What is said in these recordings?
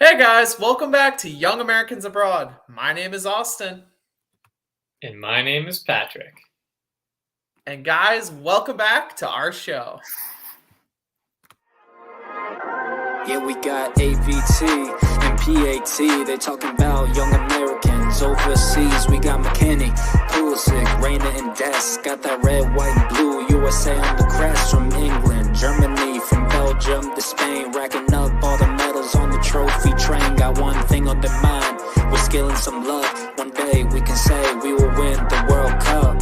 Hey guys, welcome back to Young Americans Abroad. My name is Austin. And my name is Patrick. And guys, welcome back to our show. Yeah, we got AVT and PAT. They talking about young Americans overseas. We got McKinney, Pulisic, Reyna, and Des. Got that red, white, and blue. USA on the crest from England, Germany, from Belgium to Spain. Racking up all the medals on the trophy train. Got one thing on their mind, we're skill and some love. One day we can say we will win the World Cup.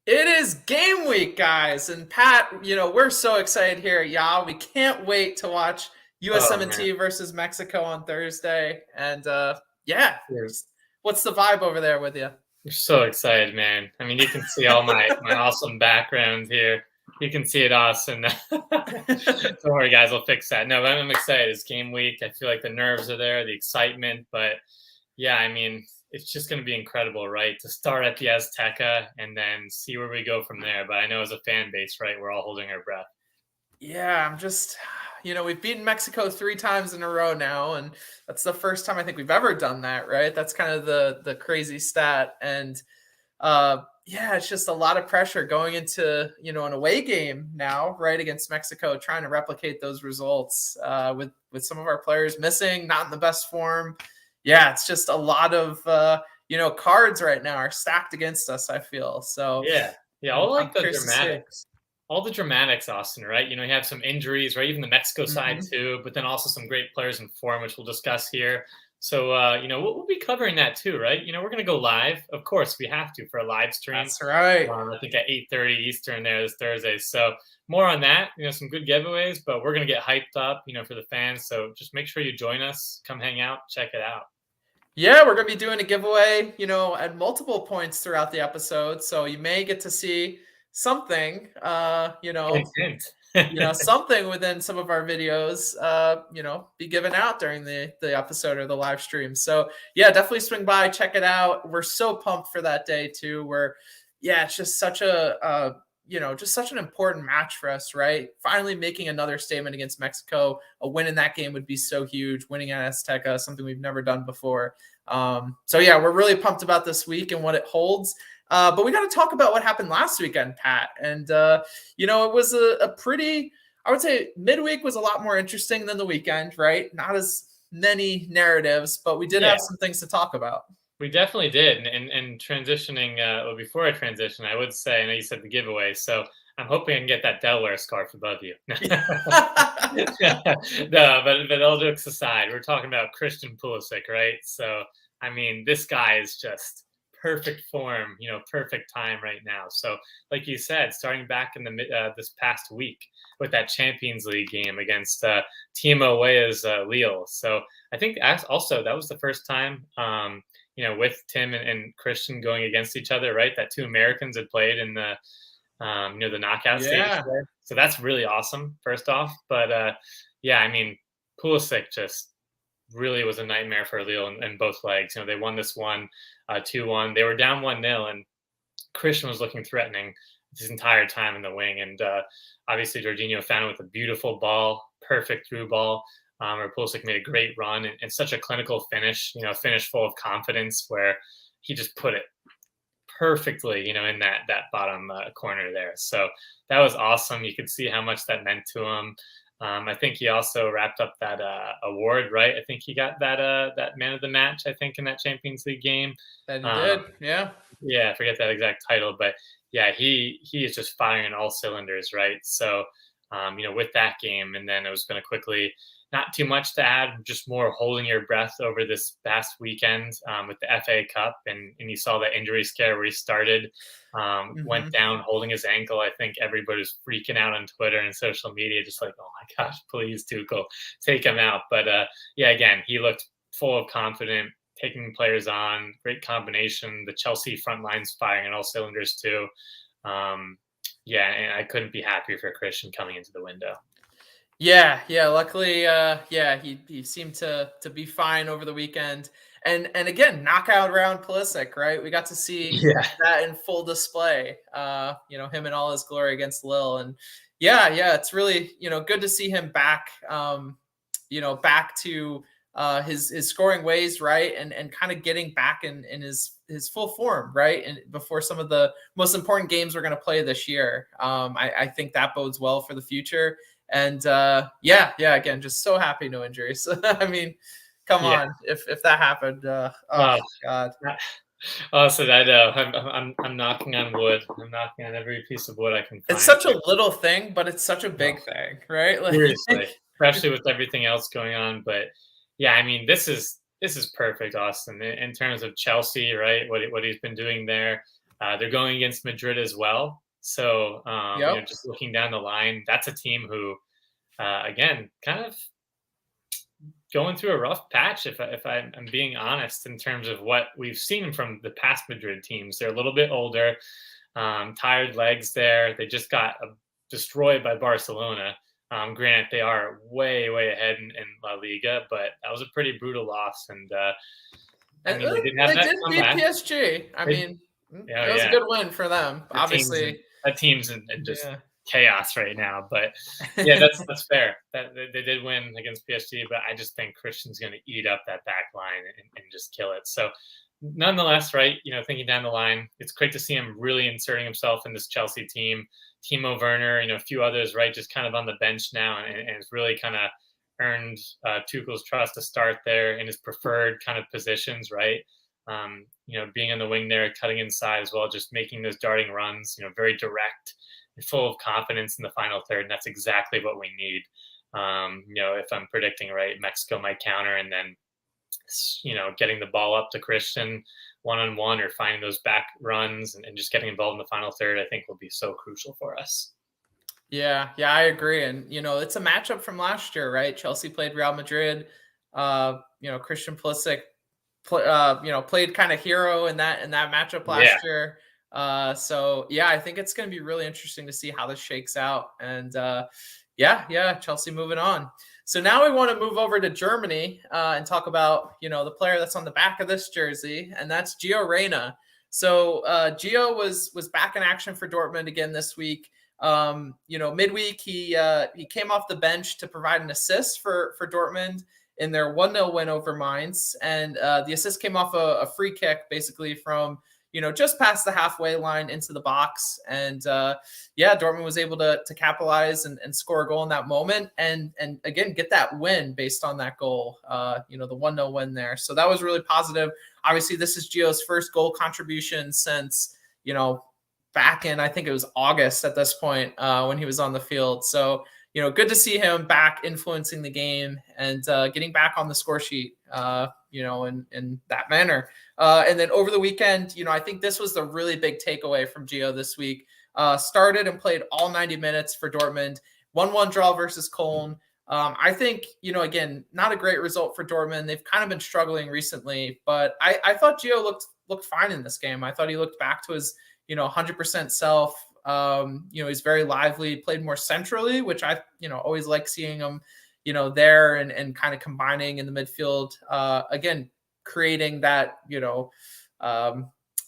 It is game week, guys. And Pat, we're so excited here at YAA. We can't wait to watch USMNT versus Mexico on Thursday. And what's the vibe over there with you? We're so excited, man. I mean, you can see all my awesome background here. You can see it, Austin. Don't worry, guys. I'll fix that. No, but I'm excited. It's game week. I feel like the nerves are there, the excitement. But, yeah, I mean, it's just going to be incredible, right? To start at the Azteca and then see where we go from there. But I know as a fan base, right, we're all holding our breath. Yeah, I'm just, we've beaten Mexico 3 times in a row now, and that's the first time I think we've ever done that, right? That's kind of the crazy stat. And it's just a lot of pressure going into, an away game now, right, against Mexico, trying to replicate those results with some of our players missing, not in the best form. Yeah, it's just a lot of, cards right now are stacked against us, I feel. So yeah, all like the dramatics. All the dramatics, Austin, right? You have some injuries, right? Even the Mexico side too, but then also some great players in form, which we'll discuss here. So, we'll be covering that too, right? We're going to go live. Of course, we have to for a live stream. That's right. I think at 8:30 Eastern there this Thursday. So more on that, some good giveaways, but we're going to get hyped up, for the fans. So just make sure you join us. Come hang out. Check it out. Yeah, we're going to be doing a giveaway, at multiple points throughout the episode. So you may get to see something, something within some of our videos, be given out during the episode or the live stream. So yeah, definitely swing by, check it out. We're so pumped for that day too. It's just such such an important match for us, right? Finally making another statement against Mexico. A win in that game would be so huge. Winning at Azteca, something we've never done before. We're really pumped about this week and what it holds. But we got to talk about what happened last weekend, Pat. And, it was a pretty, I would say midweek was a lot more interesting than the weekend, right? Not as many narratives, but we did have some things to talk about. We definitely did. And transitioning, before I transition, I would say, I know you said the giveaway, so I'm hoping I can get that Delaware scarf above you. No, but all jokes aside, we're talking about Christian Pulisic, right? So, I mean, this guy is just perfect form, perfect time right now. So, like you said, starting back in the this past week with that Champions League game against Timo Weah's Lille. So, I think also that was the first time, with Tim and Christian going against each other, right? That 2 Americans had played in the the knockout stage there. So that's really awesome, first off. But I mean, Pulisic just really was a nightmare for Lille in both legs. They won this one 2-1. They were down 1-0, and Christian was looking threatening his entire time in the wing. And obviously, Jorginho found it with a beautiful ball, perfect through ball. Where Pulisic made a great run and such a clinical finish, finish full of confidence where he just put it perfectly, in that bottom corner there. So that was awesome. You could see how much that meant to him. I think he also wrapped up that award, right? I think he got that man of the match, I think, in that Champions League game. And he did, yeah. Yeah, I forget that exact title, but yeah, he is just firing on all cylinders, right? So, with that game, and then it was going to quickly, not too much to add, just more holding your breath over this past weekend with the FA Cup. And you saw that injury scare where he started, went down holding his ankle. I think everybody was freaking out on Twitter and social media, just like, oh my gosh, please, Tuchel, take him out. But again, he looked full of confidence, taking players on, great combination. The Chelsea front line's firing on all cylinders too. And I couldn't be happier for Christian coming into the window. Yeah. Luckily, he seemed to be fine over the weekend. And again, knockout round Pulisic, right? We got to see that in full display. Him in all his glory against Lille. And it's really, good to see him back. back to his scoring ways, right, and kind of getting back in his full form, right, and before some of the most important games we're going to play this year. I think that bodes well for the future. And again, just so happy no injuries. I mean, come on, if that happened, God. Also, I know I'm knocking on wood. I'm knocking on every piece of wood I can find. It's such a little thing, but it's such a big thing, right? Like, seriously, especially with everything else going on. But yeah, I mean, this is perfect, Austin, in terms of Chelsea, right? What he's been doing there. They're going against Madrid as well. So just looking down the line, that's a team who, again, kind of going through a rough patch, if I'm being honest, in terms of what we've seen from the past Madrid teams. They're a little bit older, tired legs there. They just got destroyed by Barcelona. Granted, they are way ahead in La Liga, but that was a pretty brutal loss. And they did beat PSG. It was a good win for them. Obviously, that team's in just chaos right now, but yeah, that's fair. That they did win against PSG, but I just think Christian's going to eat up that back line and just kill it. So, nonetheless, right, thinking down the line, it's great to see him really inserting himself in this Chelsea team. Timo Werner, a few others, right, just kind of on the bench now, and it's really kind of earned Tuchel's trust to start there in his preferred kind of positions, right? Being on the wing there, cutting inside as well, just making those darting runs, very direct and full of confidence in the final third. And that's exactly what we need. If I'm predicting right, Mexico might counter, and then, getting the ball up to Christian one-on-one or finding those back runs and just getting involved in the final third, I think will be so crucial for us. Yeah, I agree. And, it's a matchup from last year, right? Chelsea played Real Madrid. Christian Pulisic, played kind of hero in that matchup last year. So I think it's going to be really interesting to see how this shakes out. And Chelsea moving on. So now we want to move over to Germany and talk about, the player that's on the back of this jersey, and that's Gio Reyna. So Gio was back in action for Dortmund again this week. Midweek he came off the bench to provide an assist for Dortmund in their 1-0 win over Mainz, and the assist came off a free kick, basically from just past the halfway line into the box. And Dortmund was able to capitalize and score a goal in that moment, and again get that win based on that goal. The 1-0 win there. So that was really positive. Obviously, this is Gio's first goal contribution since back in, I think it was August at this point, when he was on the field. So good to see him back influencing the game and getting back on the score sheet, in that manner. And then over the weekend, I think this was the really big takeaway from Gio this week. Started and played all 90 minutes for Dortmund, 1-1 draw versus Cologne. I think, again, not a great result for Dortmund. They've kind of been struggling recently, but I thought Gio looked fine in this game. I thought he looked back to his, 100% self. He's very lively, played more centrally, which I, always like seeing him, there and kind of combining in the midfield, again, creating that,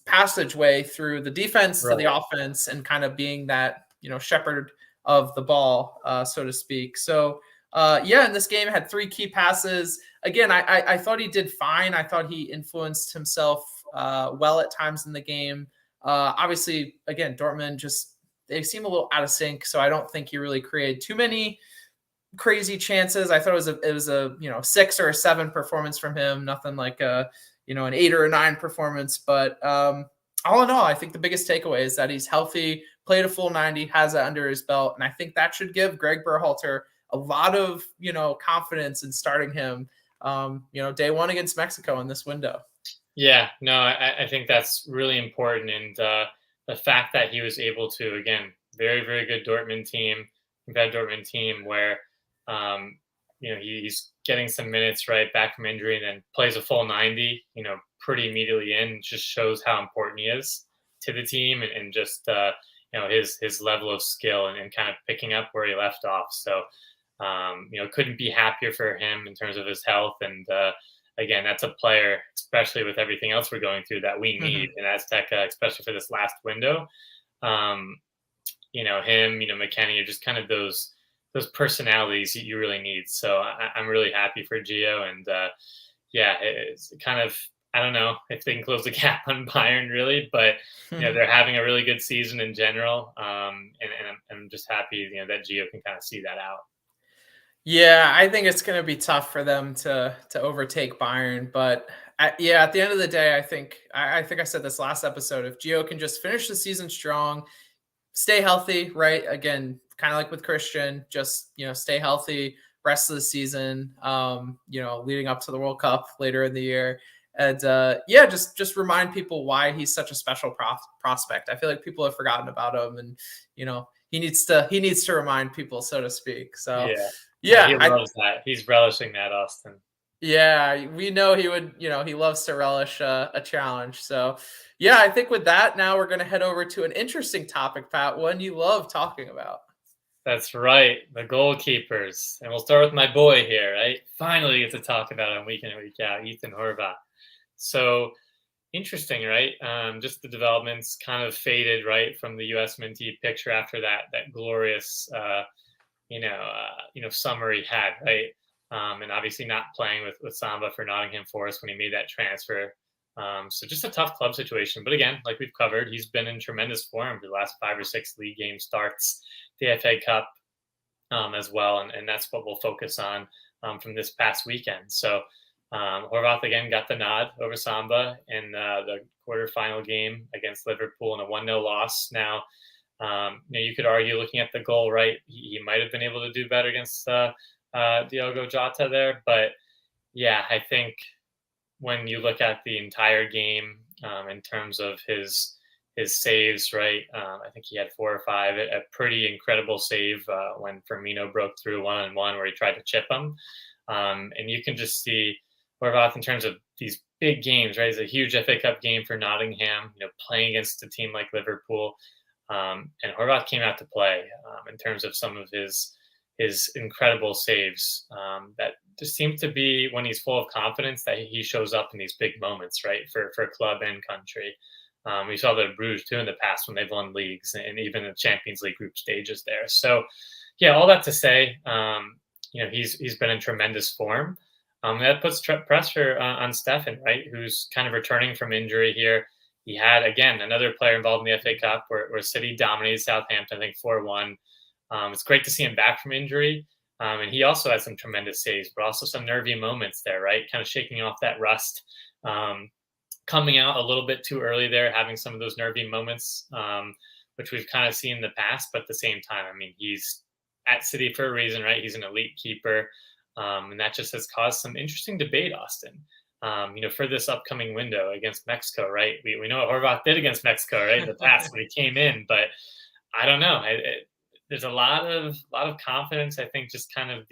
passageway through the defense to the offense and kind of being that, shepherd of the ball, so to speak. So, in this game had 3 key passes. Again, I thought he did fine. I thought he influenced himself well at times in the game. Obviously, again, Dortmund they seem a little out of sync, so I don't think he really created too many crazy chances. I thought it was a 6 or a 7 performance from him, nothing like an 8 or a 9 performance. But all in all, I think the biggest takeaway is that he's healthy, played a full 90, has it under his belt, and I think that should give Greg Berhalter a lot of confidence in starting him day one against Mexico in this window. Yeah, no, I think that's really important. And the fact that he was able to, again, very, very good Dortmund team, Dortmund team where, he's getting some minutes right back from injury and then plays a full 90, pretty immediately in, just shows how important he is to the team and just, his level of skill and kind of picking up where he left off. So, couldn't be happier for him in terms of his health. And, again, that's a player, especially with everything else we're going through, that we need in Azteca, especially for this last window. Him, McKennie are just kind of those those personalities you really need. So I'm really happy for Gio, and yeah, it's kind of, I don't know if they can close the gap on Bayern really, but they're having a really good season in general, and I'm just happy that Gio can kind of see that out. Yeah, I think it's going to be tough for them to overtake Bayern, but at the end of the day, I think I said this last episode. If Gio can just finish the season strong, stay healthy, right? Again, kind of like with Christian, just stay healthy rest of the season. Leading up to the World Cup later in the year, and just remind people why he's such a special prospect. I feel like people have forgotten about him, and he needs to remind people, so to speak. So. Yeah, he loves that. He's relishing that, Austin. Yeah, we know he would, he loves to relish a challenge. So, yeah, I think with that, now we're going to head over to an interesting topic, Pat, one you love talking about. That's right, the goalkeepers. And we'll start with my boy here, right? Finally get to talk about him week in and week out, Ethan Horvath. So, interesting, right? Just the developments kind of faded, right, from the USMNT picture after that glorious summer he had, right? And obviously not playing with Samba for Nottingham Forest when he made that transfer. So just a tough club situation. But again, like we've covered, he's been in tremendous form for the last 5 or 6 league game starts, the FA Cup as well. And that's what we'll focus on from this past weekend. So Horvath again got the nod over Samba in the quarterfinal game against Liverpool in a 1-0 loss. Now, you could argue looking at the goal, right? He might have been able to do better against Diogo Jota there. But yeah, I think when you look at the entire game in terms of his saves, right? I think he had 4 or 5, a pretty incredible save when Firmino broke through 1-on-1 where he tried to chip him. And you can just see Horvath in terms of these big games, right? It's a huge FA Cup game for Nottingham, playing against a team like Liverpool. And Horvath came out to play in terms of some of his incredible saves. That just seems to be when he's full of confidence that he shows up in these big moments, right, for club and country. We saw that at Bruges too in the past when they've won leagues and even the Champions League group stages there. So, yeah, all that to say, he's been in tremendous form. That puts pressure on Stefan, right, who's kind of returning from injury here. He had, again, another player involved in the FA Cup where City dominated Southampton, I think 4-1. It's great to see him back from injury. And he also had some tremendous saves, but also some nervy moments there, right? Kind of shaking off that rust. Coming out a little bit too early there, having some of those nervy moments, which we've kind of seen in the past. But at the same time, I mean, he's at City for a reason, right? He's an elite keeper. And that just has caused some interesting debate, Austin. For this upcoming window against Mexico, right? We know what Horvath did against Mexico, right, in the past when he came in, but I don't know. There's a lot of confidence. I think just kind of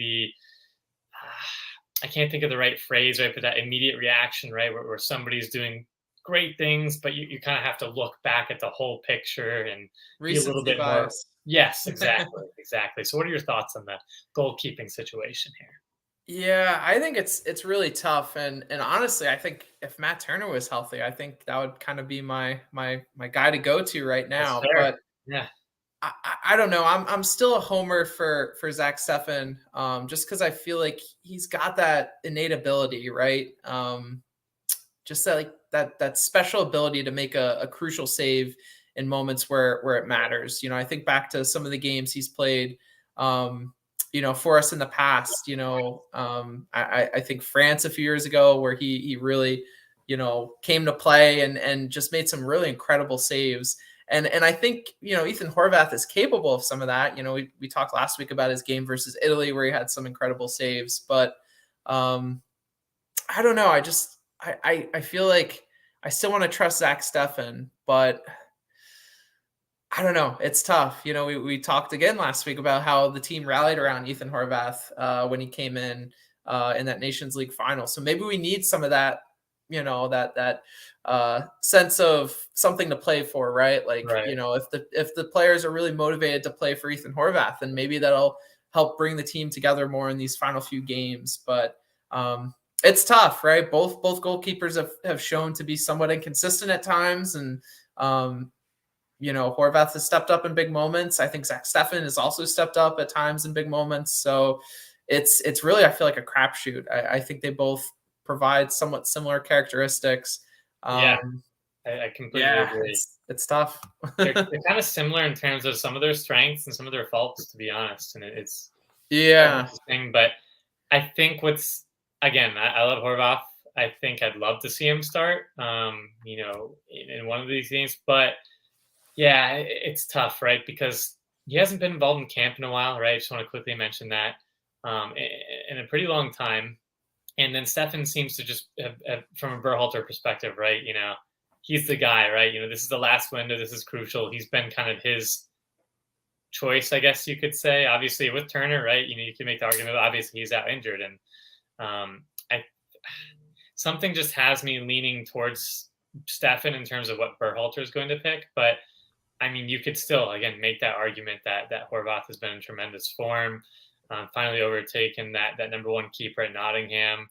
I can't think of the right phrase, right, but that immediate reaction, right, where somebody's doing great things, but you kind of have to look back at the whole picture and be a little bit more. Yes, exactly, exactly. So, what are your thoughts on the goalkeeping situation here? Yeah, I think it's really tough, and honestly, I think if Matt Turner was healthy, I think that would kind of be my guy to go to right now. But yeah, I don't know. I'm still a homer for Zach Steffen, just because I feel like he's got that innate ability, right? Just that special ability to make a crucial save in moments where it matters. I think back to some of the games he's played. For us in the past, I think France a few years ago where he really, came to play and just made some really incredible saves. And I think, Ethan Horvath is capable of some of that. We talked last week about his game versus Italy where he had some incredible saves, but I don't know. I feel like I still want to trust Zach Steffen, but I don't know. It's tough. We talked again last week about how the team rallied around Ethan Horvath when he came in that Nations League final. So maybe we need some of that, that sense of something to play for, right? Like, right. If the players are really motivated to play for Ethan Horvath, then maybe that'll help bring the team together more in these final few games. But it's tough, right? Both goalkeepers have shown to be somewhat inconsistent at times, and Horvath has stepped up in big moments. I think Zach Steffen has also stepped up at times in big moments. So it's really, I feel like, a crapshoot. I think they both provide somewhat similar characteristics. I completely agree. It's tough. they're kind of similar in terms of some of their strengths and some of their faults, to be honest. And it's interesting. But I think I love Horvath. I think I'd love to see him start, in one of these games. But yeah, it's tough, right? Because he hasn't been involved in camp in a while, right? I just want to quickly mention that in a pretty long time. And then Steffen seems to just have, from a Berhalter perspective, right? He's the guy, right? This is the last window. This is crucial. He's been kind of his choice, I guess you could say. Obviously, with Turner, right? You can make the argument. Obviously, he's out injured, and something just has me leaning towards Steffen in terms of what Berhalter is going to pick. But I mean, you could still again make that argument that Horvath has been in tremendous form. Finally overtaken that number one keeper at Nottingham.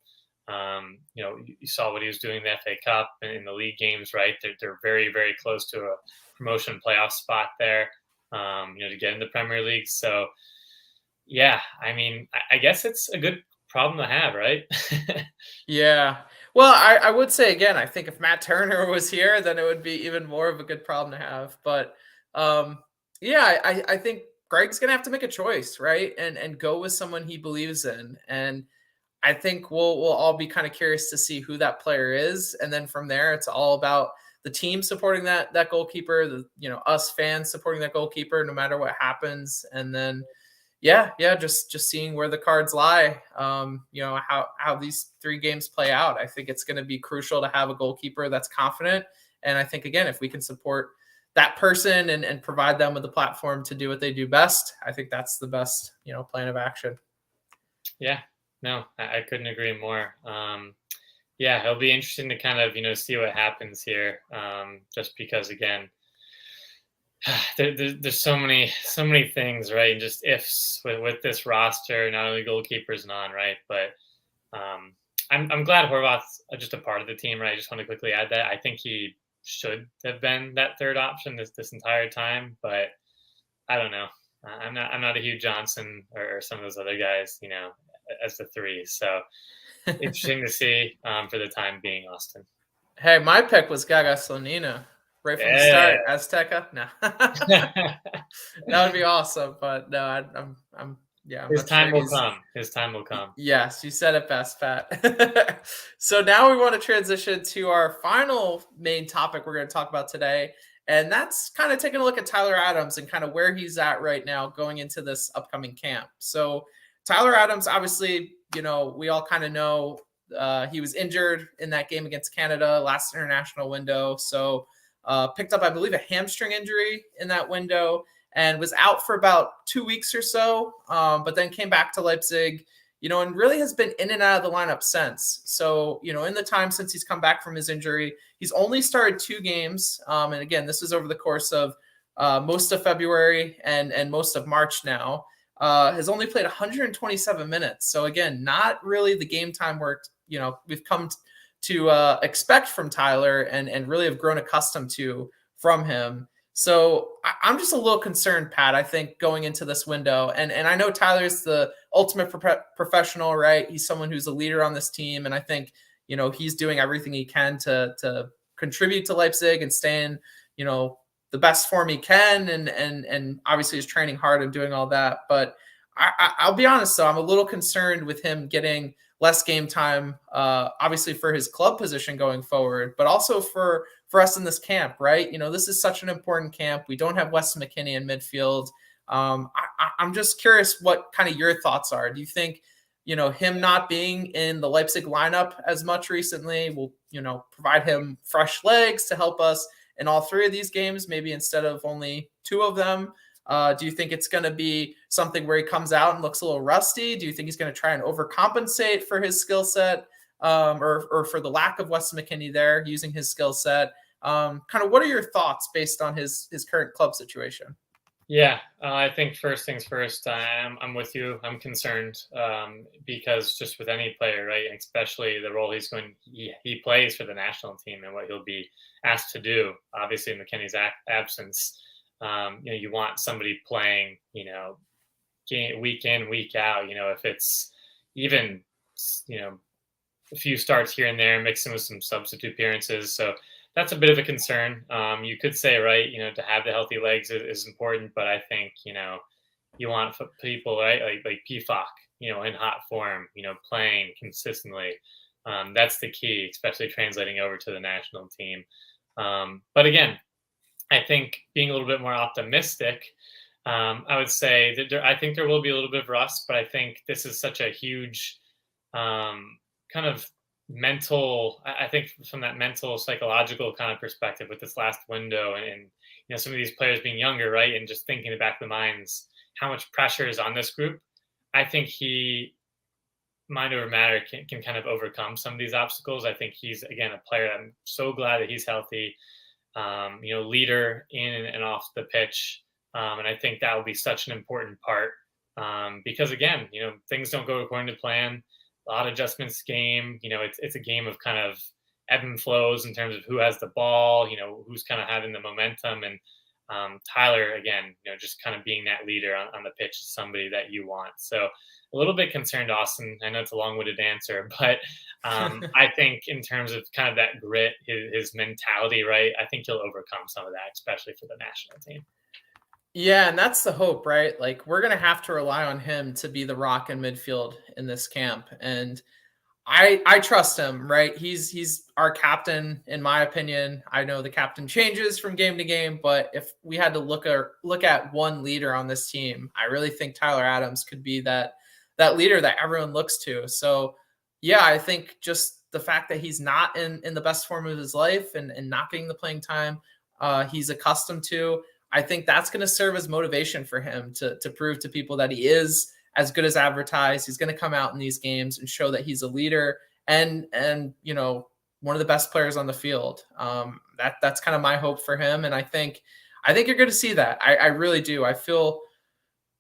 You saw what he was doing in the FA Cup and in the league games, right? They're very, very close to a promotion playoff spot there, to get in the Premier League. So, yeah, I mean, I guess it's a good problem to have, right? Yeah. Well, I would say, again, I think if Matt Turner was here, then it would be even more of a good problem to have. But, I think Greg's going to have to make a choice, right? And go with someone he believes in. And I think we'll all be kind of curious to see who that player is. And then from there, it's all about the team supporting that goalkeeper, us fans supporting that goalkeeper, no matter what happens. And then, just seeing where the cards lie, how these 3 games play out. I think it's going to be crucial to have a goalkeeper that's confident. And I think, again, if we can support that person and provide them with a platform to do what they do best, I think that's the best, plan of action. Yeah, no, I couldn't agree more. It'll be interesting to kind of, see what happens here. Just because, again, there's so many things, right? And just ifs with this roster, not only goalkeepers and on, right? But I'm glad Horvath's just a part of the team, right? I just want to quickly add that. I think he should have been that third option this entire time, but I don't know. I'm not a Hugh Johnson or some of those other guys, as the 3. So interesting to see for the time being, Austin. Hey, my pick was Gaga Slonina right from the start. Azteca, no, that would be awesome. But no, I'm His time will come. His time will come. Yes, you said it best, Pat. So now we want to transition to our final main topic we're going to talk about today. And that's kind of taking a look at Tyler Adams and kind of where he's at right now going into this upcoming camp. So Tyler Adams, obviously, we all kind of know he was injured in that game against Canada, last international window. So picked up, I believe, a hamstring injury in that window, and was out for about 2 weeks or so, but then came back to Leipzig, and really has been in and out of the lineup since. So, in the time since he's come back from his injury, he's only started 2 games. And again, this is over the course of most of February and most of March now. Has only played 127 minutes. So again, not really the game time work, we've come to expect from Tyler and really have grown accustomed to from him. So I'm just a little concerned, Pat, I think, going into this window. And I know Tyler's the ultimate professional, right? He's someone who's a leader on this team. And I think, he's doing everything he can to contribute to Leipzig and stay in, the best form he can. And obviously he's training hard and doing all that. But I'll be honest, though, I'm a little concerned with him getting less game time, obviously for his club position going forward, but also for us in this camp, right? This is such an important camp. We don't have Weston McKennie in midfield. I'm just curious what kind of your thoughts are. Do you think, him not being in the Leipzig lineup as much recently will, provide him fresh legs to help us in all 3 of these games, maybe instead of only 2 of them? Do you think it's going to be something where he comes out and looks a little rusty? Do you think he's going to try and overcompensate for his skill set or for the lack of Weston McKennie there using his skill set? Kind of what are your thoughts based on his current club situation? Yeah, I think first things first. I'm with you. I'm concerned because just with any player, right, and especially the role he plays for the national team and what he'll be asked to do. Obviously, in McKennie's absence, you want somebody playing, week in, week out. If it's even, a few starts here and there, mixing with some substitute appearances. So that's a bit of a concern. You could say, right, to have the healthy legs is important, but I think, you want people, right, like PFOC, in hot form, playing consistently. That's the key, especially translating over to the national team. But again, I think being a little bit more optimistic, I would say that I think there will be a little bit of rust, but I think this is such a huge kind of mental, I think from that mental psychological kind of perspective with this last window and some of these players being younger, right, and just thinking in the back of the minds how much pressure is on this group. I think he, mind over matter, can kind of overcome some of these obstacles. I think he's, again, a player. I'm so glad that he's healthy, leader in and off the pitch, and I think that will be such an important part because, again, things don't go according to plan. A lot of adjustments game. It's a game of kind of ebb and flows in terms of who has the ball, who's kind of having the momentum. And Tyler, again, just kind of being that leader on the pitch is somebody that you want. So a little bit concerned, Austin. I know it's a long-winded answer, but I think in terms of kind of that grit, his mentality, right, I think he'll overcome some of that, especially for the national team. Yeah, and that's the hope, right? Like, we're going to have to rely on him to be the rock in midfield in this camp. And I trust him, right? He's our captain, in my opinion. I know the captain changes from game to game, but if we had to look at one leader on this team, I really think Tyler Adams could be that leader that everyone looks to. So, yeah, I think just the fact that he's not in the best form of his life and not getting the playing time he's accustomed to, I think that's going to serve as motivation for him to prove to people that he is as good as advertised. He's going to come out in these games and show that he's a leader and one of the best players on the field. That's kind of my hope for him, and I think you're going to see that. I really do. I feel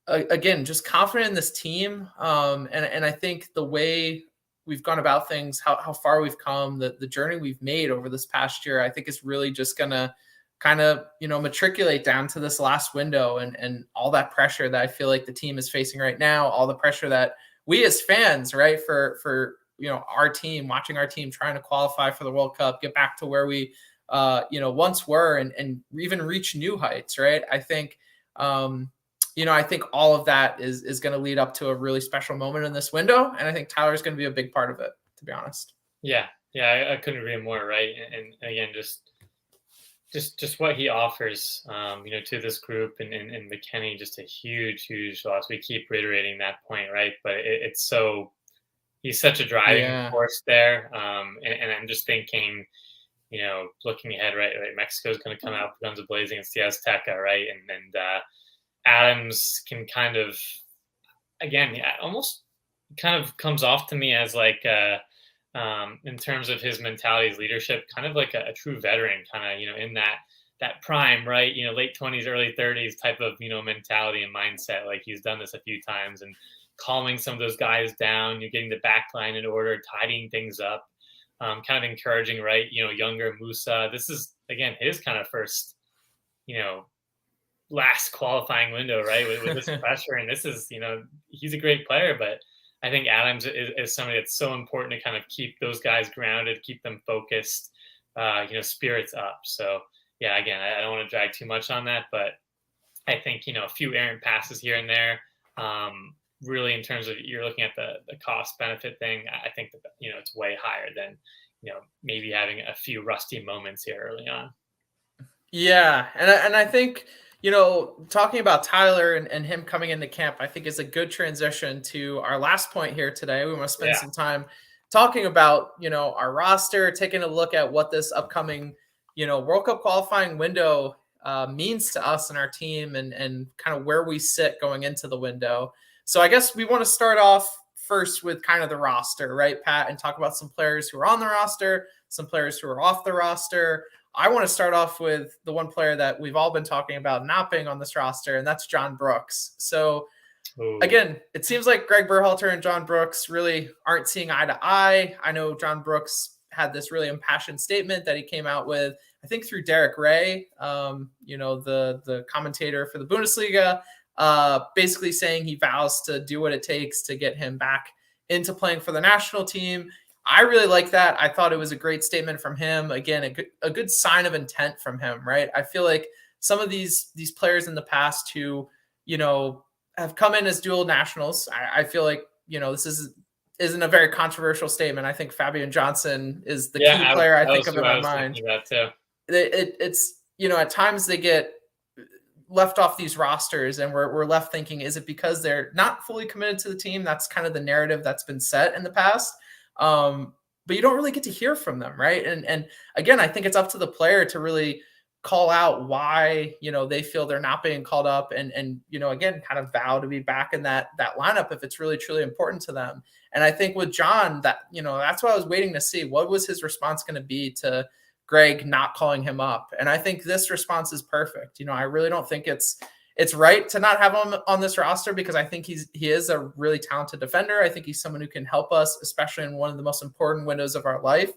again just confident in this team, and I think the way we've gone about things, how far we've come, the journey we've made over this past year, I think is really just going to kind of, matriculate down to this last window and all that pressure that I feel like the team is facing right now, all the pressure that we as fans, right, for our team, watching our team trying to qualify for the World Cup, get back to where we, once were and even reach new heights, right? I think, I think all of that is going to lead up to a really special moment in this window. And I think Tyler's going to be a big part of it, to be honest. Yeah, I couldn't agree more, right? And again, just what he offers, to this group and McKennie, just a huge loss. We keep reiterating that point, right? But he's such a driving force there. And I'm just thinking, looking ahead, right? Mexico's going to come out with guns blazing against the Azteca, right? And Adams can kind of, again, almost kind of comes off to me as like, in terms of his mentality, his leadership, kind of like a true veteran, kind of, in that prime, right? Late 20s, early 30s type of, mentality and mindset. Like he's done this a few times and calming some of those guys down, you're getting the back line in order, tidying things up, kind of encouraging, right? Younger Musa. This is, again, his kind of first, last qualifying window, right? With this pressure. And this is, he's a great player, but I think Adams is somebody that's so important to kind of keep those guys grounded, keep them focused, spirits up. So, yeah, again, I don't want to drag too much on that, but I think, a few errant passes here and there, really in terms of you're looking at the cost benefit thing, I think that, it's way higher than, maybe having a few rusty moments here early on. Yeah. And I think, talking about Tyler and him coming into camp, I think is a good transition to our last point here today. We want to spend some time talking about, our roster, taking a look at what this upcoming, World Cup qualifying window means to us and our team and kind of where we sit going into the window. So I guess we want to start off first with kind of the roster, right, Pat, and talk about some players who are on the roster, some players who are off the roster. I want to start off with the one player that we've all been talking about not being on this roster, and that's John Brooks. So again, it seems like Greg Berhalter and John Brooks really aren't seeing eye to eye. I know John Brooks had this really impassioned statement that he came out with, I think through Derek Ray, the commentator for the Bundesliga, basically saying he vows to do what it takes to get him back into playing for the national team. I really like that. I thought it was a great statement from him. Again, a good sign of intent from him, right? I feel like some of these players in the past who, have come in as dual nationals. I feel like, this isn't a very controversial statement. I think Fabian Johnson is the key player I think of in my mind. It's, at times they get left off these rosters and we're left thinking, is it because they're not fully committed to the team? That's kind of the narrative that's been set in the past. But you don't really get to hear from them, right? And again, I think it's up to the player to really call out why, they feel they're not being called up and again, kind of vow to be back in that lineup if it's really, truly important to them. And I think with John, that, that's what I was waiting to see. What was his response going to be to Greg not calling him up? And I think this response is perfect. I really don't think it's right to not have him on this roster because I think he is a really talented defender. I think he's someone who can help us, especially in one of the most important windows of our life.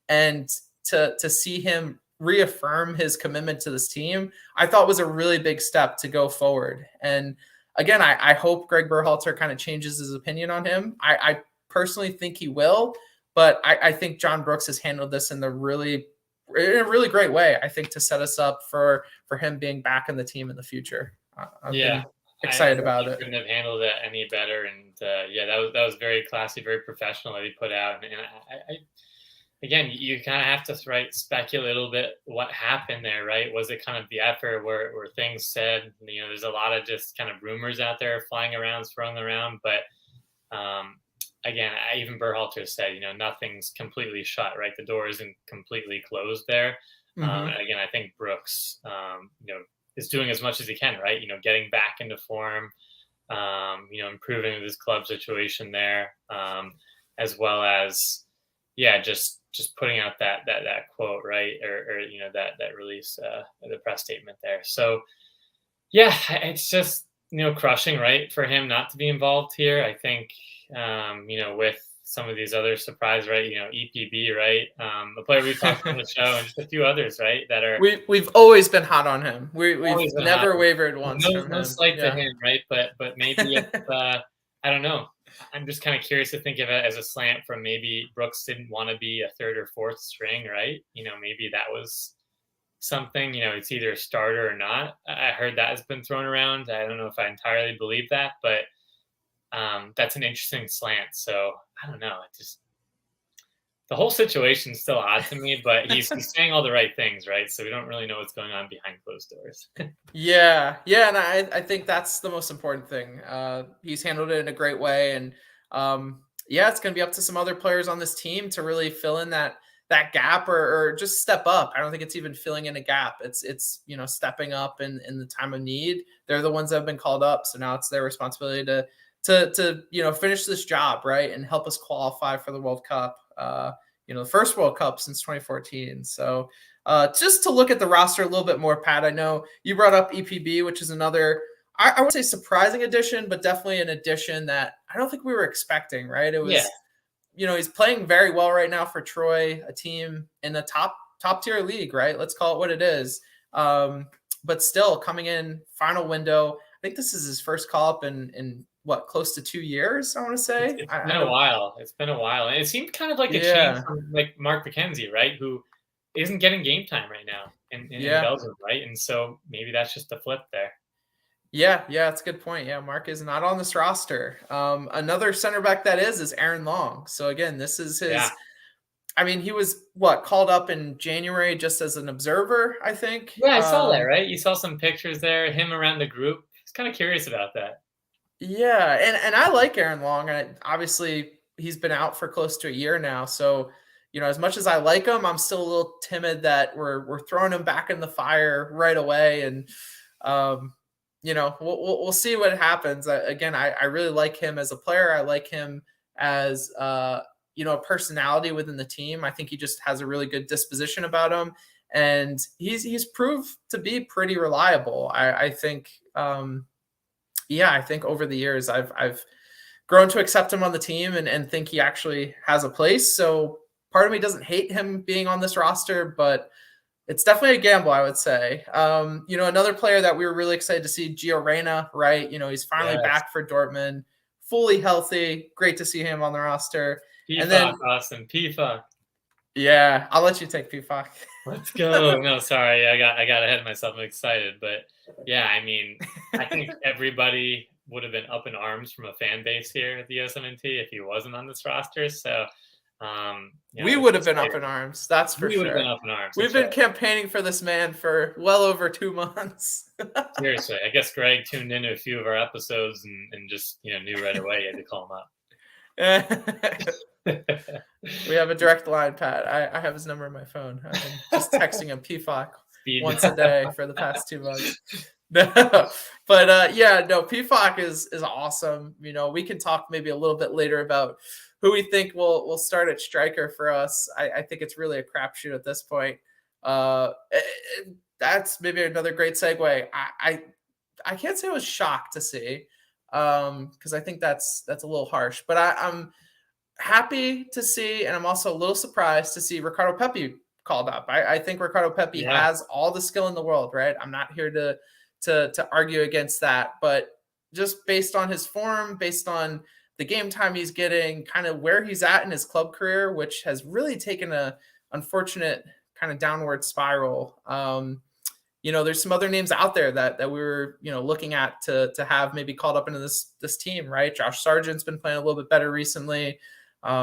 And to see him reaffirm his commitment to this team, I thought was a really big step to go forward. And again, I hope Greg Berhalter kind of changes his opinion on him. I personally think he will, but I think John Brooks has handled this in a really great way, I think, to set us up for him being back in the team in the future. I'm excited about it. Couldn't have handled it any better. And that was very classy, very professional that he put out. And I again, you kind of have to speculate a little bit what happened there, right? Was it kind of the effort where things said, there's a lot of just kind of rumors out there flying around, thrown around. But again, even Berhalter said, nothing's completely shut, right? The door isn't completely closed there. Mm-hmm. And again, I think Brooks, is doing as much as he can, right? Getting back into form, improving his club situation there, as well as, just putting out that quote, right? Or that release, the press statement there. So it's just, crushing, right, for him not to be involved here. I think, with some of these other surprise, right? EPB, right? The player we talked on the show, and just a few others, right? That are we've always been hot on him. We've never wavered once. No slight to him, right? But maybe if, I don't know. I'm just kind of curious to think of it as a slant from maybe Brooks didn't want to be a third or fourth string, right? Maybe that was something. It's either a starter or not. I heard that has been thrown around. I don't know if I entirely believe that, but that's an interesting slant. So I don't know. The whole situation's still odd to me, but he's saying all the right things, right? So we don't really know what's going on behind closed doors. Yeah, and I think that's the most important thing. He's handled it in a great way, and it's going to be up to some other players on this team to really fill in that gap or just step up. I don't think it's even filling in a gap. It's stepping up in the time of need. They're the ones that have been called up, so now it's their responsibility to finish this job, right, and help us qualify for the World Cup. The first World Cup since 2014. So just to look at the roster a little bit more, Pat, I know you brought up EPB, which is another, I would say, surprising addition, but definitely an addition that I don't think we were expecting, right? It was, he's playing very well right now for Troy, a team in the top tier league, right? Let's call it what it is. But still coming in final window. I think this is his first call up in what, close to 2 years, I want to say. It's been a while. It's been a while. And it seemed kind of like a change from like Mark McKenzie, right? Who isn't getting game time right now in Belgium, right? And so maybe that's just a flip there. Yeah, that's a good point. Yeah, Mark is not on this roster. Another center back that is Aaron Long. So again, this is his he was called up in January just as an observer, I think. Yeah, I saw that, right? You saw some pictures there, him around the group. I was kind of curious about that. Yeah, and I like Aaron Long. And obviously, he's been out for close to a year now. So, as much as I like him, I'm still a little timid that we're throwing him back in the fire right away. And, we'll see what happens. Again, I really like him as a player. I like him as, a personality within the team. I think he just has a really good disposition about him. and he's proved to be pretty reliable. I think, I think over the years I've grown to accept him on the team and think he actually has a place. So part of me doesn't hate him being on this roster, but it's definitely a gamble, I would say. Another player that we were really excited to see, Gio Reyna, right? He's finally back for Dortmund, fully healthy. Great to see him on the roster. And then Austin, PFOC. Yeah, I'll let you take PFOC. Let's go. No, sorry, I got ahead of myself. I'm excited, but yeah, I mean, I think everybody would have been up in arms from a fan base here at the USMNT if he wasn't on this roster. So we would have been up in arms. That's for sure. We would have been up in arms. We've been campaigning for this man for well over 2 months. Seriously, I guess Greg tuned into a few of our episodes and just knew right away he had to call him up. We have a direct line, Pat. I have his number on my phone. I've been just texting him PFOC once a day for the past 2 months. No, but PFOC is awesome. We can talk maybe a little bit later about who we think will start at striker for us. I think it's really a crapshoot at this point. That's maybe another great segue. I can't say I was shocked to see, because I think that's a little harsh. But I'm happy to see, and I'm also a little surprised to see Ricardo Pepe called up. I think Ricardo Pepe has all the skill in the world, right? I'm not here to argue against that, but just based on his form, based on the game time he's getting, kind of where he's at in his club career, which has really taken a unfortunate kind of downward spiral. There's some other names out there that we were, looking at to have maybe called up into this team, right? Josh Sargent's been playing a little bit better recently.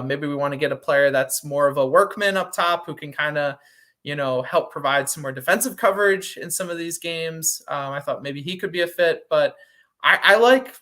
Maybe we want to get a player that's more of a workman up top who can kind of, help provide some more defensive coverage in some of these games. I thought maybe he could be a fit, but I like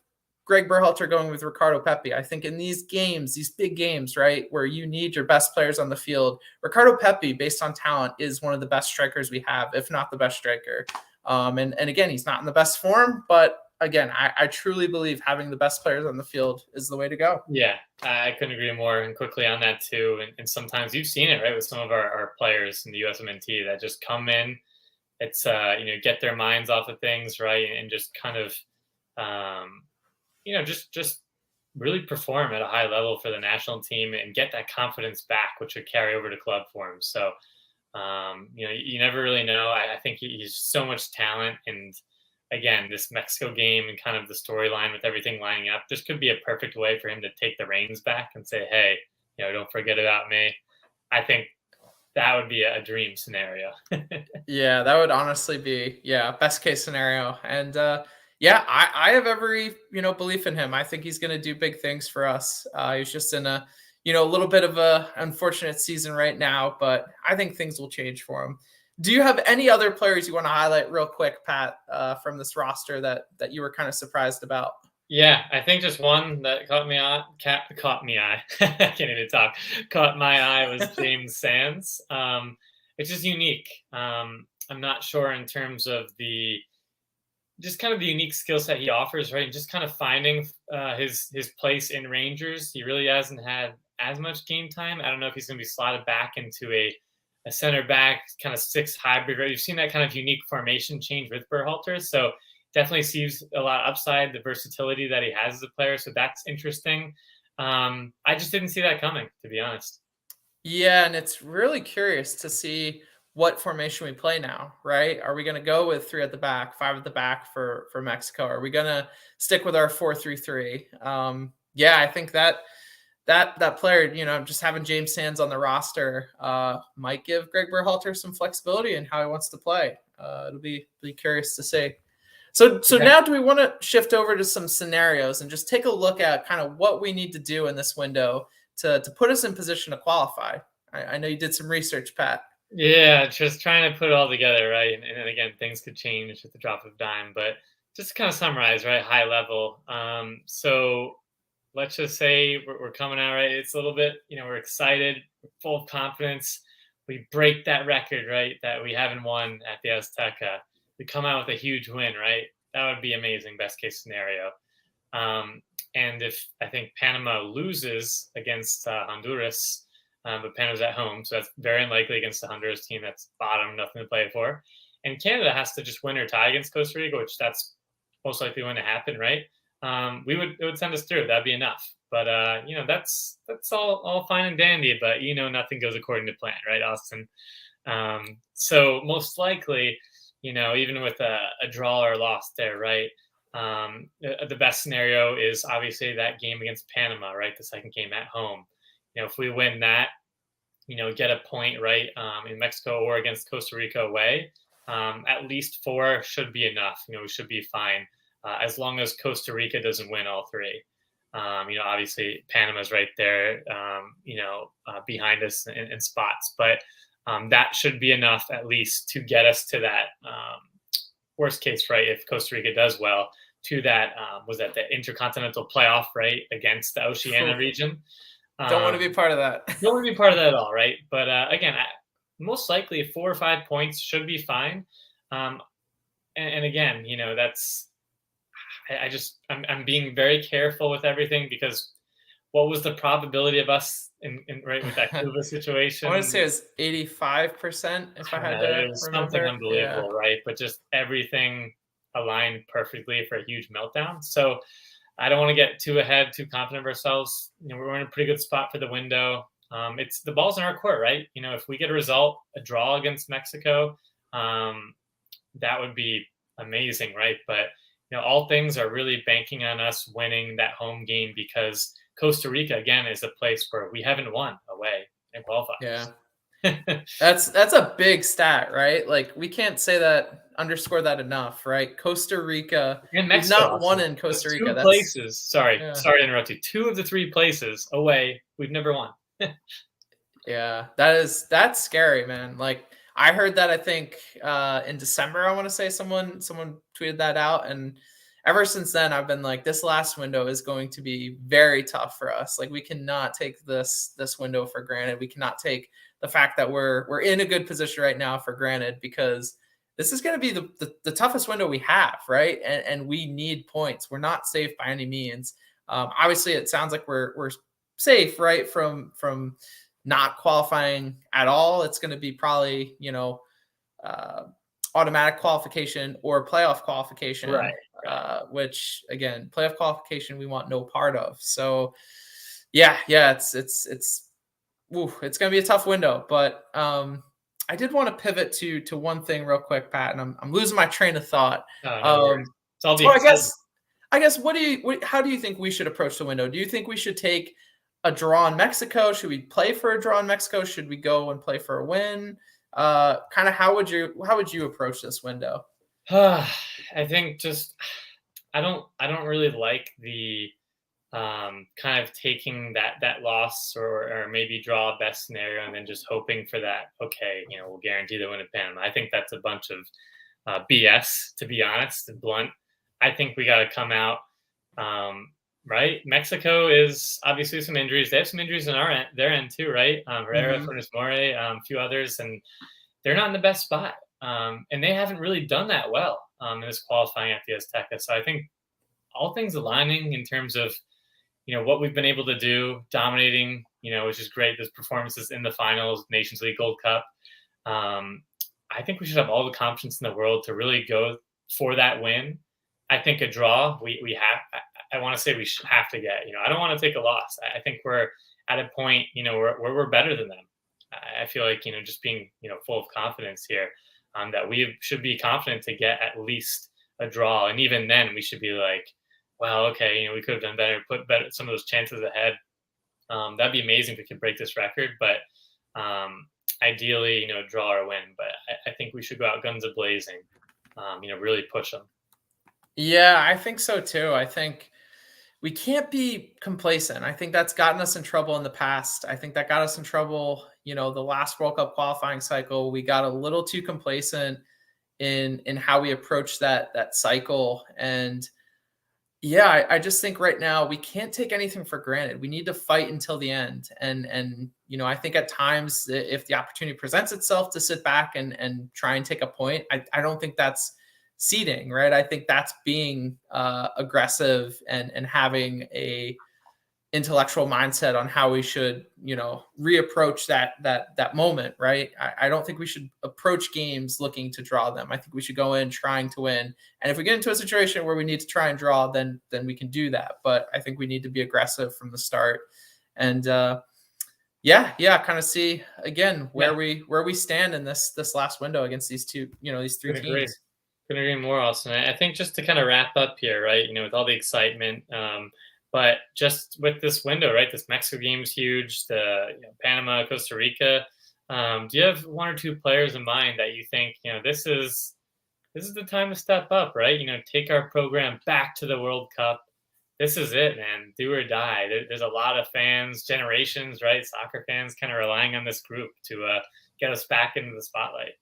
Greg Berhalter going with Ricardo Pepe. I think in these games, these big games, right, where you need your best players on the field, Ricardo Pepe, based on talent, is one of the best strikers we have, if not the best striker. And again, he's not in the best form, but again, I truly believe having the best players on the field is the way to go. Yeah, I couldn't agree more, and quickly on that too. And sometimes you've seen it, right, with some of our players in the USMNT that just come in, it's get their minds off of things, right, and just kind of just really perform at a high level for the national team and get that confidence back, which would carry over to club for him. So you never really know. I think he's so much talent, and again, this Mexico game and kind of the storyline with everything lining up, this could be a perfect way for him to take the reins back and say, hey, don't forget about me. I think that would be a dream scenario. Yeah, that would honestly be, best case scenario. And I have every, belief in him. I think he's going to do big things for us. He's just in a little bit of a unfortunate season right now, but I think things will change for him. Do you have any other players you want to highlight real quick, Pat, from this roster that you were kind of surprised about? Yeah, I think just one that caught my eye. I can't even talk. Caught my eye was James Sands. It's just unique. I'm not sure in terms of the unique skill set he offers, right? Just kind of finding his place in Rangers. He really hasn't had as much game time. I don't know if he's going to be slotted back into a center back kind of 6 hybrid, right? You've seen that kind of unique formation change with Berhalter. So definitely sees a lot of upside, the versatility that he has as a player. So that's interesting. I just didn't see that coming, to be honest. Yeah, and it's really curious to see what formation we play now, right? Are we going to go with 3 at the back, 5 at the back for Mexico? Are we going to stick with our 4-3-3? I think that player, just having James Sands on the roster might give Greg Berhalter some flexibility in how he wants to play. It'll be curious to see. So now do we want to shift over to some scenarios and just take a look at kind of what we need to do in this window to put us in position to qualify? I know you did some research, Pat. Yeah, just trying to put it all together, right? And then again, things could change at the drop of a dime, but just to kind of summarize, right, high level. So let's just say we're coming out, right? It's a little bit, we're excited, we're full of confidence. We break that record, right, that we haven't won at the Azteca. We come out with a huge win, right? That would be amazing, best case scenario. And if I think Panama loses against Honduras, but Panama's at home, so that's very unlikely against the Honduras team that's bottom, nothing to play for. And Canada has to just win or tie against Costa Rica, which that's most likely going to happen, right? It would send us through. That'd be enough. But that's all fine and dandy. But nothing goes according to plan, right, Austin? So most likely, even with a draw or loss there, right? The best scenario is obviously that game against Panama, right? The second game at home. If we win that, get a point, right, in Mexico or against Costa Rica away, at least 4 should be enough. We should be fine as long as Costa Rica doesn't win all 3. Obviously Panama's right there, behind us in spots, but that should be enough at least to get us to that worst case, right? If Costa Rica does well, to that was that the intercontinental playoff, right, against the Oceania region. Don't want to be part of that. Don't want to be part of that at all, right? But again, most likely 4 or 5 points should be fine. And again, that's. I'm being very careful with everything because what was the probability of us in right with that Cuba situation? I want to say it was 85%. If I had to, it was remember. Something unbelievable, right? But just everything aligned perfectly for a huge meltdown. So I don't want to get too confident of ourselves. We're in a pretty good spot for the window. It's the ball's in our court, right? If we get a draw against Mexico, that would be amazing, right? But all things are really banking on us winning that home game because Costa Rica, again, is a place where we haven't won away in qualifiers. Yeah. That's a big stat, right? Like we can't underscore that enough, right? Costa Rica, and Mexico, not won in Costa Rica. 2 places. Sorry to interrupt you. 2 of the 3 places away, we've never won. Yeah, that's scary, man. Like I heard that, I think in December, I want to say someone tweeted that out. And ever since then, I've been like, this last window is going to be very tough for us. Like we cannot take this window for granted. We cannot take the fact that we're in a good position right now for granted, because this is going to be the toughest window we have, right? And we need points. We're not safe by any means. Obviously, it sounds like we're safe, right, from not qualifying at all. It's going to be probably, automatic qualification or playoff qualification, right. Which again, playoff qualification, we want no part of. So yeah, it's going to be a tough window, but I did want to pivot to one thing real quick, Pat, and I'm losing my train of thought. I guess how do you think we should approach the window? Do you think we should take a draw in Mexico? Should we play for a draw in Mexico? Should we go and play for a win? Kind of how would you approach this window? I think I don't really like the kind of taking that loss or maybe draw best scenario and then just hoping for that. Okay, we'll guarantee the win at Panama. I think that's a bunch of BS, to be honest and blunt. I think we got to come out. Right, Mexico is obviously some injuries. They have some injuries on their end too, right? Herrera, Funes Mori, a few others, and they're not in the best spot. And they haven't really done that well in this qualifying at the Azteca. So I think all things aligning in terms of what we've been able to do, dominating, which is great. Those performances in the finals, Nations League, Gold Cup. I think we should have all the confidence in the world to really go for that win. I think a draw we have. I want to say we have to get. I don't want to take a loss. I think we're at a point, where we're better than them. I feel like, just being, full of confidence here, that we should be confident to get at least a draw. And even then we should be like, well, okay, we could have done better, put some of those chances ahead. That'd be amazing if we could break this record. But ideally, draw or win. But I think we should go out guns a-blazing, really push them. Yeah, I think so too. I think we can't be complacent. I think that's gotten us in trouble in the past. I think that got us in trouble, the last World Cup qualifying cycle. We got a little too complacent in how we approach that cycle. And yeah, I just think right now we can't take anything for granted. We need to fight until the end. And I think at times if the opportunity presents itself to sit back and try and take a point, I don't think that's seeding, right? I think that's being aggressive and having a intellectual mindset on how we should, reapproach that moment, right? I don't think we should approach games looking to draw them. I think we should go in trying to win. And if we get into a situation where we need to try and draw, then we can do that. But I think we need to be aggressive from the start. And kind of see again where we stand in this last window against these these three teams. Couldn't agree more, Austin. I think just to kind of wrap up here, right? With all the excitement, but just with this window, right? This Mexico game is huge. The Panama, Costa Rica. Do you have one or two players in mind that you think this is the time to step up, right? Take our program back to the World Cup. This is it, man. Do or die. There's a lot of fans, generations, right? Soccer fans kind of relying on this group to get us back into the spotlight.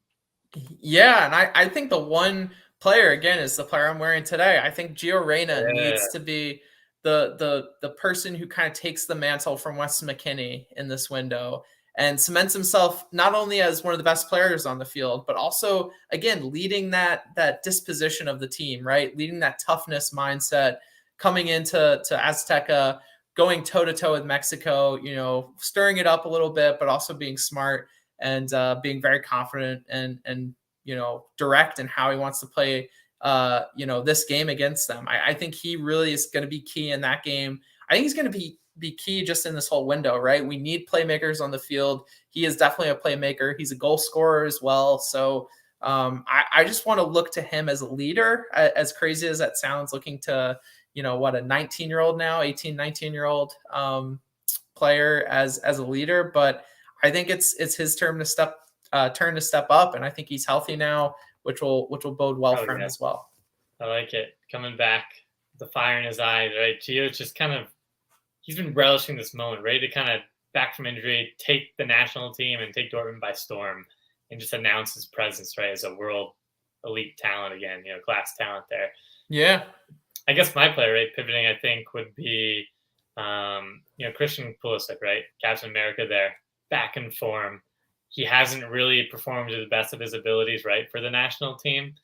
Yeah, and I think the one player, again, is the player I'm wearing today. I think Gio Reyna needs to be the person who kind of takes the mantle from Weston McKennie in this window and cements himself not only as one of the best players on the field, but also, again, leading that disposition of the team, right? Leading that toughness mindset, coming into Azteca, going toe-to-toe with Mexico, stirring it up a little bit, but also being smart and being very confident and direct in how he wants to play this game against them. I think he really is going to be key in that game. I think he's going to be key just in this whole window, right? We need playmakers on the field. He is definitely a playmaker. He's a goal scorer as well. So I just want to look to him as a leader, as crazy as that sounds, looking to, a 19-year-old now, 18, 19-year-old player as a leader. But I think it's his turn to step up. And I think he's healthy now, which will bode well for him as well. I like it. Coming back, the fire in his eyes, right? Gio's just he's been relishing this moment, ready to kind of back from injury, take the national team and take Dortmund by storm and just announce his presence, right, as a world elite talent again, class talent there. Yeah. I guess my player, right, pivoting, I think would be, Christian Pulisic, right? Captain America there, back in form. He hasn't really performed to the best of his abilities, right, for the national team.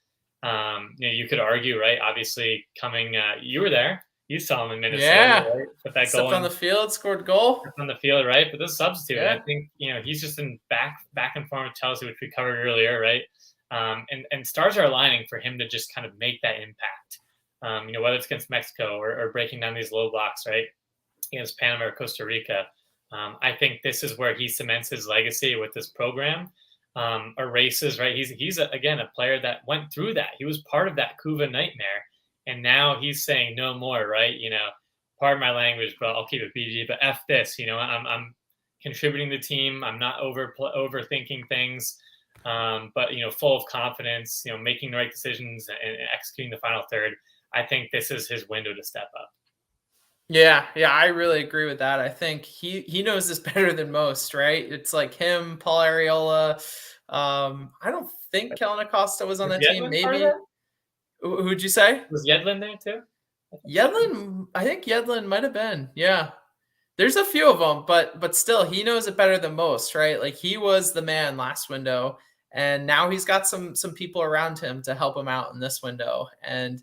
You could argue, right, obviously coming, you were there. You saw him in Minnesota, right? Put that goal on the field, scored a goal. On the field, right? But this is substitute. Yeah. And I think, he's just in back in form with Chelsea, which we covered earlier, right? And stars are aligning for him to just kind of make that impact. Whether it's against Mexico or breaking down these low blocks, right? Against Panama or Costa Rica. I think this is where he cements his legacy with this program. Erases, right? He's again, a player that went through that. He was part of that Cuba nightmare. And now he's saying no more, right? Pardon my language, but I'll keep it PG. But F this, I'm contributing to the team. I'm not overthinking things, but full of confidence. Making the right decisions and executing the final third. I think this is his window to step up. Yeah, I really agree with that. I think he knows this better than most, right? It's like him, Paul Arriola. I don't think Kellen Acosta was on the team. Maybe. Who'd you say? Was Yedlin there too? I think Yedlin might have been. Yeah. There's a few of them, but still, he knows it better than most, right? Like, he was the man last window, and now he's got some people around him to help him out in this window. And,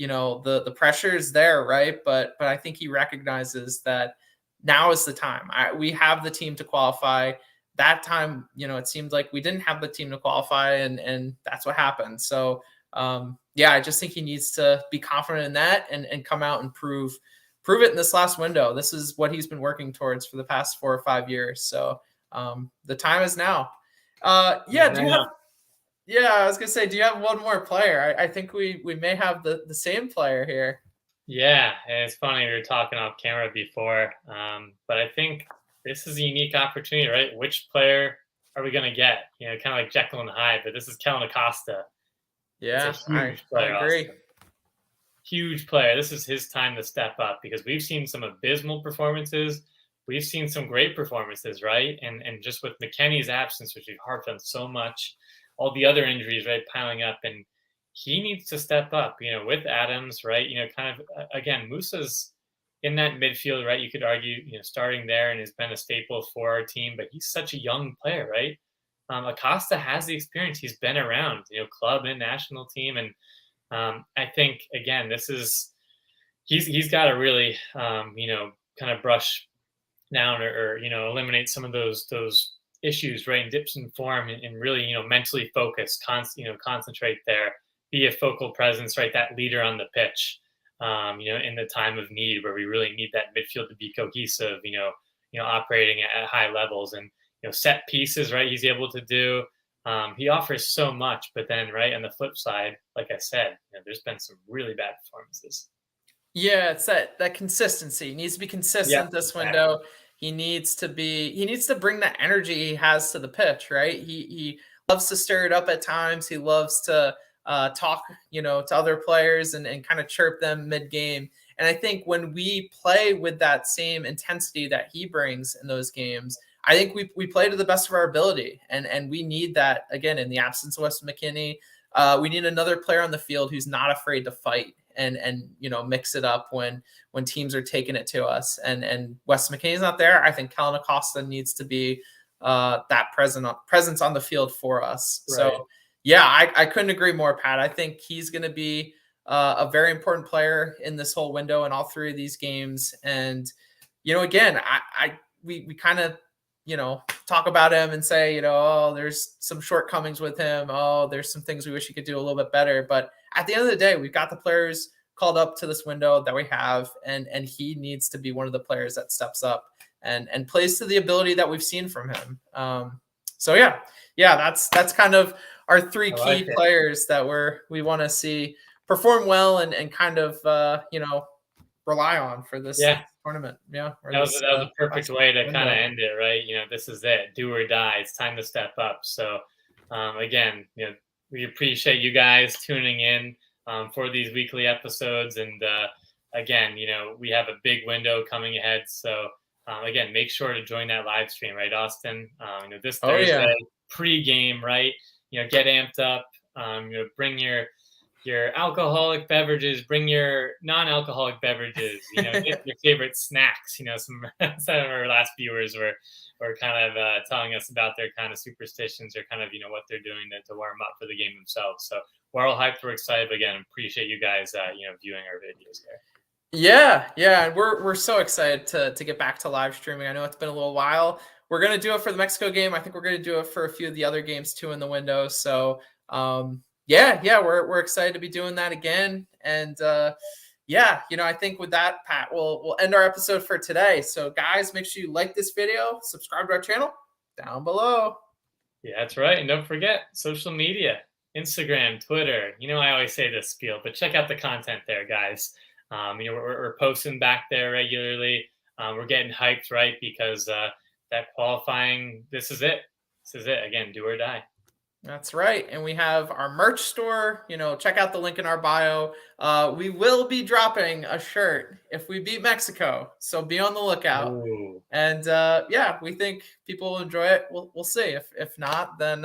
the pressure is there, right? But I think he recognizes that now is the time. We have the team to qualify. That time, it seemed like we didn't have the team to qualify, and that's what happened. So, I just think he needs to be confident in that and come out and prove it in this last window. This is what he's been working towards for the past 4 or 5 years. So the time is now. I was gonna say, do you have one more player? I think we may have the same player here. Yeah, and it's funny, we were talking off camera before, but I think this is a unique opportunity, right? Which player are we gonna get? Kind of like Jekyll and Hyde, but this is Kellen Acosta. Yeah, I agree. Austin. Huge player. This is his time to step up because we've seen some abysmal performances. We've seen some great performances, right? And just with McKennie's absence, which we've harped on so much, all the other injuries, right, piling up, and he needs to step up, with Adams, right? Kind of, again, Musa's in that midfield, right? You could argue, starting there and has been a staple for our team, but he's such a young player, right? Acosta has the experience. He's been around, club and national team. And I think, again, this is, he's got to really, kind of brush down or eliminate some of those issues, right? And dips in form and really, mentally focus, concentrate there, be a focal presence, right? That leader on the pitch, in the time of need where we really need that midfield to be cohesive, operating at high levels and, set pieces, right? He's able to do. He offers so much, but then right on the flip side, like I said, there's been some really bad performances. Yeah, it's that consistency. He needs to be consistent this window. He needs to bring that energy he has to the pitch, right? He loves to stir it up at times. He loves to talk, to other players and kind of chirp them mid-game. And I think when we play with that same intensity that he brings in those games, I think we play to the best of our ability. And we need that, again, in the absence of Wes McKennie. We need another player on the field who's not afraid to fight and mix it up when teams are taking it to us. And Wes McKennie's not there. I think Kellen Acosta needs to be that presence on the field for us. Right. So, yeah, I couldn't agree more, Pat. I think he's going to be a very important player in this whole window in all three of these games. And, again, we kind of, talk about him and say, oh, there's some shortcomings with him. Oh, there's some things we wish he could do a little bit better. But at the end of the day, we've got the players called up to this window that we have, and he needs to be one of the players that steps up and plays to the ability that we've seen from him. So yeah, that's kind of our three key players that we want to see perform well and kind of rely on for this tournament. Yeah, that was a perfect way to kind of end it, right? This is it, do or die. It's time to step up. So again, we appreciate you guys tuning in for these weekly episodes. And again, we have a big window coming ahead. So again, make sure to join that live stream, right, Austin? This Thursday pre-game, right? Get amped up. Bring your alcoholic beverages, bring your non-alcoholic beverages, get your favorite snacks. Some of our last viewers were kind of telling us about their kind of superstitions or kind of, what they're doing to warm up for the game themselves. So we're all hyped. We're excited. Again, appreciate you guys, viewing our videos there. Yeah. And we're so excited to get back to live streaming. I know it's been a little while. We're going to do it for the Mexico game. I think we're going to do it for a few of the other games too in the window. So, we're excited to be doing that again. And I think with that, Pat, we'll end our episode for today. So guys, make sure you like this video, subscribe to our channel down below. Yeah, that's right. And don't forget social media, Instagram, Twitter. I always say this spiel, but check out the content there, guys. We're posting back there regularly. We're getting hyped, right? Because that qualifying, this is it. Again, do or die. That's right. And we have our merch store. Check out the link in our bio. We will be dropping a shirt if we beat Mexico. So be on the lookout. Ooh. And we think people will enjoy it. We'll see. If not, then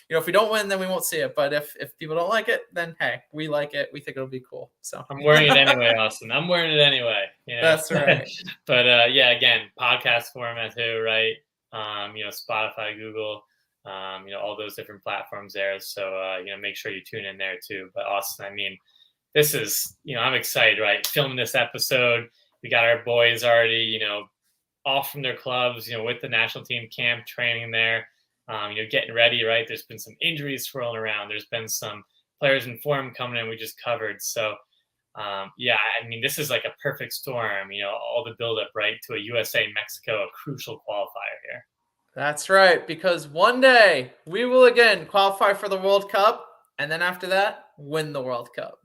if we don't win, then we won't see it. But if people don't like it, then hey, we like it. We think it'll be cool. So I'm wearing it anyway, Austin. I'm wearing it anyway. That's right. But again, podcast format too, right? Spotify, Google. All those different platforms there. So, make sure you tune in there too. But Austin, this is, I'm excited, right? Filming this episode. We got our boys already, off from their clubs, with the national team camp training there, getting ready, right? There's been some injuries swirling around. There's been some players in form coming in we just covered. So, this is like a perfect storm, all the buildup, right, to a USA-Mexico, a crucial qualifier here. That's right, because one day we will again qualify for the World Cup, and then after that, win the World Cup.